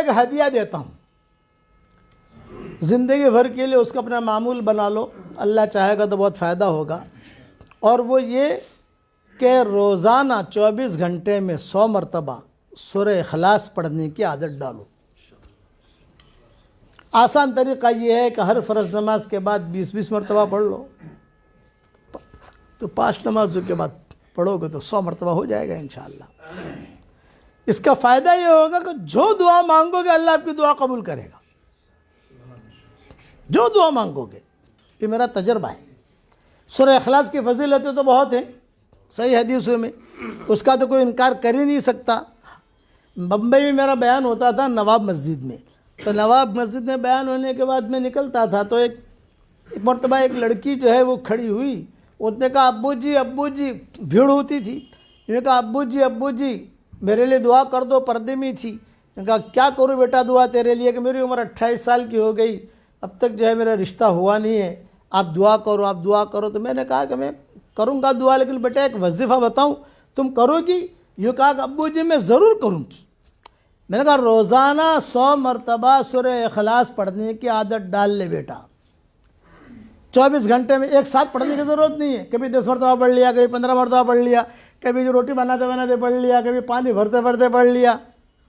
ایک ہدیہ دیتا ہوں، زندگی بھر کے لیے اس کا اپنا معمول بنا لو، اللہ چاہے گا تو بہت فائدہ ہوگا، اور وہ یہ کہ روزانہ 24 گھنٹے میں 100 مرتبہ سورہ اخلاص پڑھنے کی عادت ڈالو۔ آسان طریقہ یہ ہے کہ ہر فرض نماز کے بعد 20 مرتبہ پڑھ لو، تو 5 نمازوں کے بعد پڑھو گے تو 100 مرتبہ ہو جائے گا انشاءاللہ۔ اس کا فائدہ یہ ہوگا کہ جو دعا مانگو گے اللہ آپ کی دعا قبول کرے گا، جو دعا مانگو گے، یہ میرا تجربہ ہے۔ سورہ اخلاص کی فضیلتیں تو بہت ہیں صحیح حدیثوں میں، اس کا تو کوئی انکار کر ہی نہیں سکتا۔ بمبئی میں میرا بیان ہوتا تھا نواب مسجد میں، تو نواب مسجد میں بیان ہونے کے بعد میں نکلتا تھا تو ایک مرتبہ ایک لڑکی جو ہے وہ کھڑی ہوئی، اس نے کہا ابو جی، بھیڑ ہوتی تھی، انہوں نے کہا ابو جی میرے لیے دعا کر دو، پردے میں تھی۔ میں نے کہا کیا کروں بیٹا دعا تیرے لیے، کہ میری عمر 28 سال کی ہو گئی، اب تک جو ہے میرا رشتہ ہوا نہیں ہے، آپ دعا کرو۔ تو میں نے کہا کہ میں کروں گا دعا، لیکن بیٹا ایک وظیفہ بتاؤں تم کرو گی؟ یوں کہا کہ ابو جی میں ضرور کروں گی۔ میں نے کہا روزانہ 100 مرتبہ سورہ اخلاص پڑھنے کی عادت ڈال لے بیٹا، 24 گھنٹے میں ایک ساتھ پڑھنے کی ضرورت نہیں ہے، کبھی 10 مرتبہ پڑھ لیا، کبھی 15 مرتبہ پڑھ لیا، کبھی روٹی بناتے پڑھ لیا، کبھی پانی بھرتے پڑھ لیا۔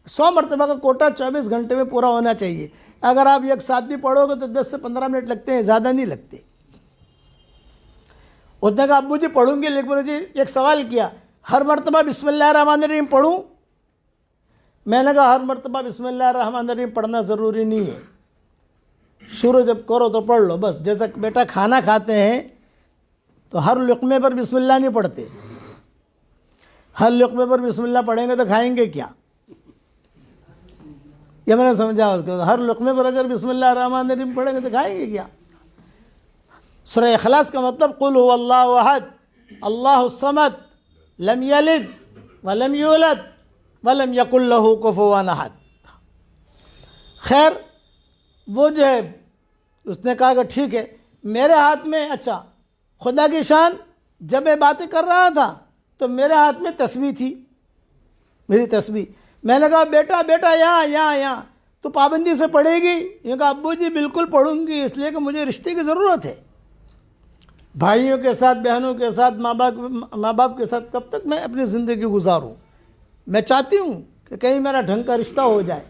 100 مرتبہ کا کوٹا 24 گھنٹے میں پورا ہونا چاہیے۔ اگر آپ ایک ساتھ بھی پڑھو گے تو 10 سے 15 منٹ لگتے ہیں، زیادہ نہیں لگتے۔ اس نے کہا ابو جی پڑھوں گی، لیکن مجھے ایک سوال کیا، ہر مرتبہ بسم اللہ الرحمن الرحیم پڑھوں؟ میں نے کہا ہر مرتبہ بسم اللہ الرحمن الرحیم پڑھنا ضروری نہیں ہے، شروع جب کرو تو پڑھ لو بس۔ جیسا بیٹا کھانا کھاتے ہیں تو ہر لقمے پر بسم اللہ نہیں پڑھتے، ہر لقمے پر بسم اللہ پڑھیں گے تو کھائیں گے کیا؟ یہ میں نے سمجھا اس کو، ہر لقمے پر اگر بسم اللہ الرحمن الرحیم پڑھیں گے تو کھائیں گے کیا؟ سورہ اخلاص کا مطلب قل هو اللہ احد اللہ الصمد لم یلد ولم یولد ولم یکن لہ کفوا احد۔ خیر وہ جو ہے اس نے کہا کہ ٹھیک ہے، میرے ہاتھ میں، اچھا خدا کی شان، جب میں باتیں کر رہا تھا تو میرے ہاتھ میں تسبیح تھی، میری تسبیح۔ میں نے کہا بیٹا یہاں تو پابندی سے پڑھے گی؟ یہ کہا ابو جی بالکل پڑھوں گی، اس لیے کہ مجھے رشتے کی ضرورت ہے، بھائیوں کے ساتھ، بہنوں کے ساتھ، ماں باپ کے ساتھ کب تک میں اپنی زندگی گزاروں؟ میں چاہتی ہوں کہ کہیں میرا ڈھنگ کا رشتہ ہو جائے۔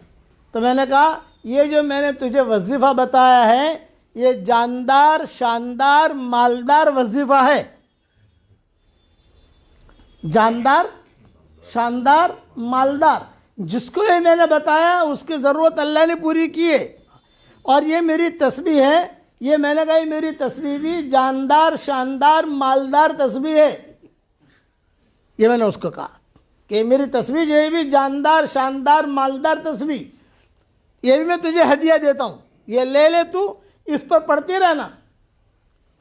تو میں نے کہا یہ جو میں نے تجھے وظیفہ بتایا ہے یہ جاندار، شاندار، مالدار وظیفہ ہے، جاندار، شاندار، مالدار۔ جس کو یہ میں نے بتایا اس کی ضرورت اللہ نے پوری کی ہے، اور یہ میری تسبیح ہے، یہ میں نے کہا یہ میری تسبیح بھی جاندار، شاندار، مالدار تسبیح ہے۔ یہ میں نے اس کو کہا کہ میری تسبیح جو ہے بھی جاندار، شاندار، مالدار تسبیح، یہ بھی میں تجھے ہدیہ دیتا ہوں، یہ لے لے، تو اس پر پڑھتے رہنا۔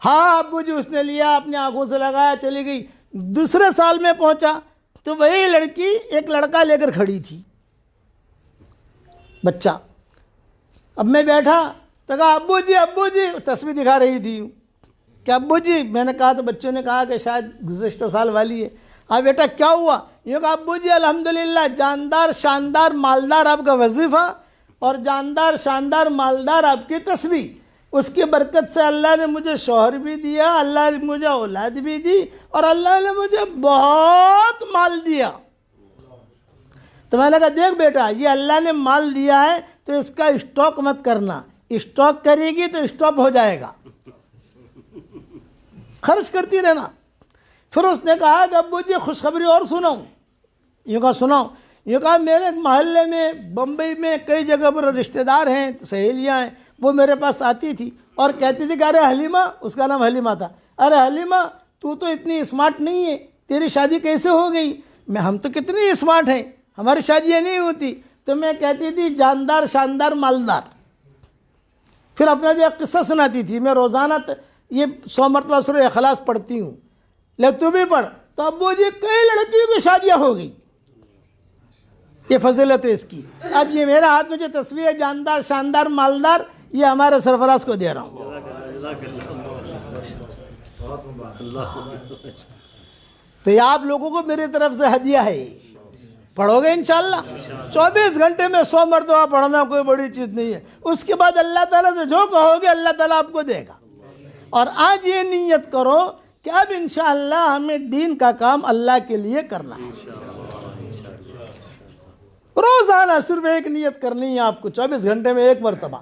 ہاں ابو جی، اس نے لیا، اپنی آنکھوں سے لگایا، چلی گئی۔ دوسرے سال میں پہنچا تو وہی لڑکی ایک لڑکا لے کر کھڑی تھی، بچہ۔ اب میں بیٹھا تو کہا ابو جی، تسبیح دکھا رہی تھی کہ ابو جی، میں نے کہا تو بچوں نے کہا کہ شاید گزشتہ سال والی ہے۔ ہاں بیٹا کیا ہوا؟ یہ کہا ابو جی الحمدللہ، جاندار، شاندار، مالدار آپ کا وظیفہ، اور جاندار، شاندار، مالدار آپ کی تسبیح، اس کی برکت سے اللہ نے مجھے شوہر بھی دیا، اللہ نے مجھے اولاد بھی دی، اور اللہ نے مجھے بہت مال دیا۔ تو میں نے کہا دیکھ بیٹا، یہ اللہ نے مال دیا ہے تو اس کا اسٹاک مت کرنا، اسٹاک کرے گی تو اسٹاپ ہو جائے گا، خرچ کرتی رہنا۔ پھر اس نے کہا کہ ابو جی خوشخبری اور سناؤں؟ یہ کہا سناؤ۔ یہ کہا میرے محلے میں، بمبئی میں کئی جگہ پر رشتہ دار ہیں، سہیلیاں ہیں، وہ میرے پاس آتی تھی اور کہتی تھی کہ ارے حلیمہ، اس کا نام حلیمہ تھا، ارے حلیمہ تو اتنی اسمارٹ نہیں ہے، تیری شادی کیسے ہو گئی؟ ہم تو کتنی اسمارٹ ہیں، ہماری شادیاں نہیں ہوتی۔ تو میں کہتی تھی جاندار، شاندار، مالدار۔ پھر اپنا جو قصہ سناتی تھی، میں روزانہ یہ 100 مرتبہ سورہ اخلاص پڑھتی ہوں، لے تو بھی پڑھ۔ تو ابو جی کئی لڑکیوں کی شادیاں ہو گئی، یہ فضیلت ہے اس کی۔ اب یہ میرا ہاتھ میں جو تسبیح ہے جاندار، شاندار، مالدار، یہ ہمارے سرفراز کو دے رہا ہوں۔ تو یہ آپ لوگوں کو میری طرف سے ہدیہ ہے۔ پڑھو گے انشاءاللہ 24 گھنٹے میں 100 مرتبہ پڑھنا کوئی بڑی چیز نہیں ہے. اس کے بعد اللہ تعالیٰ سے جو کہو گے اللہ تعالیٰ آپ کو دے گا. اور آج یہ نیت کرو کہ اب انشاءاللہ ہمیں دین کا کام اللہ کے لیے کرنا ہے. روزانہ صرف ایک نیت کرنی ہے آپ کو 24 گھنٹے میں ایک مرتبہ.